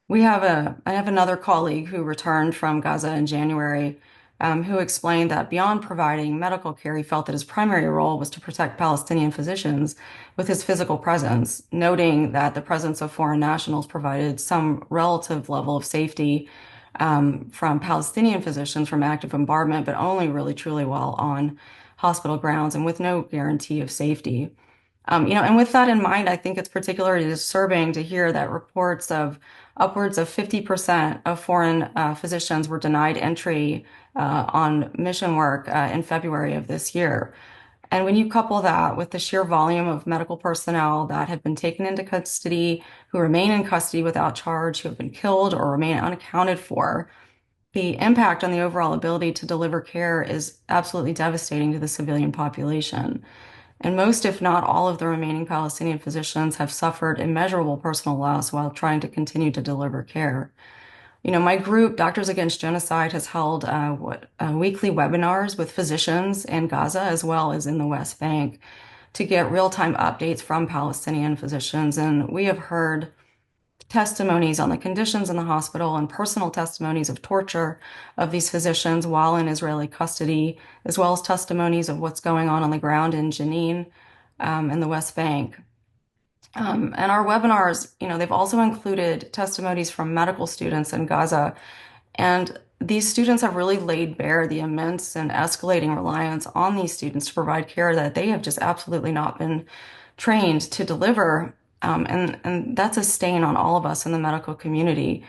I have another colleague who returned from Gaza in January, who explained that beyond providing medical care, he felt that his primary role was to protect Palestinian physicians with his physical presence, noting that the presence of foreign nationals provided some relative level of safety, from Palestinian physicians from active bombardment, but only really truly while on hospital grounds and with no guarantee of safety. And with that in mind, I think it's particularly disturbing to hear that reports of upwards of 50% of foreign physicians were denied entry on mission work in February of this year. And when you couple that with the sheer volume of medical personnel that have been taken into custody, who remain in custody without charge, who have been killed or remain unaccounted for, the impact on the overall ability to deliver care is absolutely devastating to the civilian population. And most, if not all, of the remaining Palestinian physicians have suffered immeasurable personal loss while trying to continue to deliver care. My group, Doctors Against Genocide, has held weekly webinars with physicians in Gaza as well as in the West Bank to get real-time updates from Palestinian physicians. And we have heard testimonies on the conditions in the hospital and personal testimonies of torture of these physicians while in Israeli custody, as well as testimonies of what's going on the ground in Jenin, and the West Bank. And our webinars, they've also included testimonies from medical students in Gaza. And these students have really laid bare the immense and escalating reliance on these students to provide care that they have just absolutely not been trained to deliver. And that's a stain on all of us in the medical community.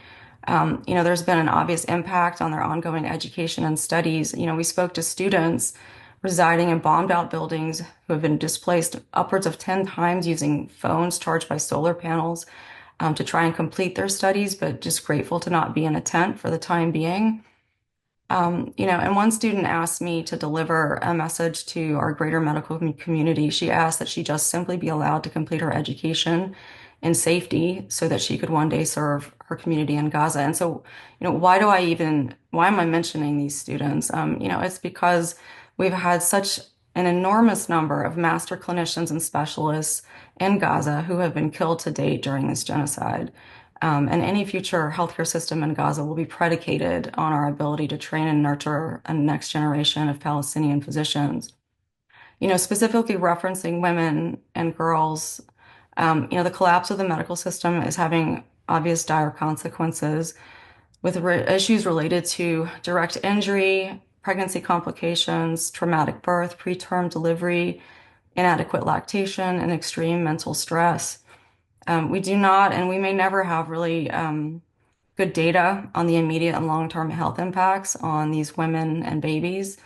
There's been an obvious impact on their ongoing education and studies. We spoke to students residing in bombed out buildings who have been displaced upwards of 10 times using phones charged by solar panels, to try and complete their studies, but just grateful to not be in a tent for the time being. And one student asked me to deliver a message to our greater medical community. She asked that she just simply be allowed to complete her education in safety so that she could one day serve her community in Gaza. And so, why am I mentioning these students? It's because we've had such an enormous number of master clinicians and specialists in Gaza who have been killed to date during this genocide. And any future healthcare system in Gaza will be predicated on our ability to train and nurture a next generation of Palestinian physicians. Specifically referencing women and girls, the collapse of the medical system is having obvious dire consequences with issues related to direct injury, pregnancy complications, traumatic birth, preterm delivery, inadequate lactation, and extreme mental stress. We do not, and we may never have really good data on the immediate and long-term health impacts on these women and babies.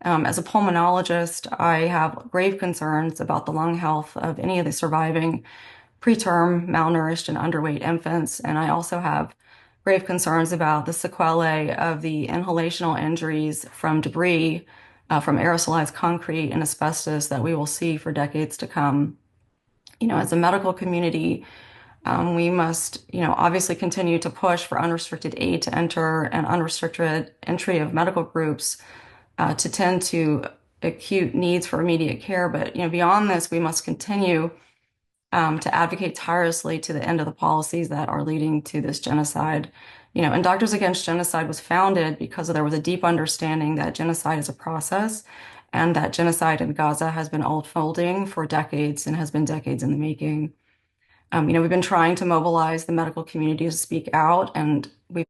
As a pulmonologist, I have grave concerns about the lung health of any of the surviving preterm, malnourished, and underweight infants. And I also have grave concerns about the sequelae of the inhalational injuries from debris, from aerosolized concrete and asbestos that we will see for decades to come. As a medical community, we must, obviously continue to push for unrestricted aid to enter and unrestricted entry of medical groups to tend to acute needs for immediate care. But, beyond this, we must continue to advocate tirelessly to the end of the policies that are leading to this genocide. And Doctors Against Genocide was founded because there was a deep understanding that genocide is a process and that genocide in Gaza has been unfolding for decades and has been decades in the making. We've been trying to mobilize the medical community to speak out, and we've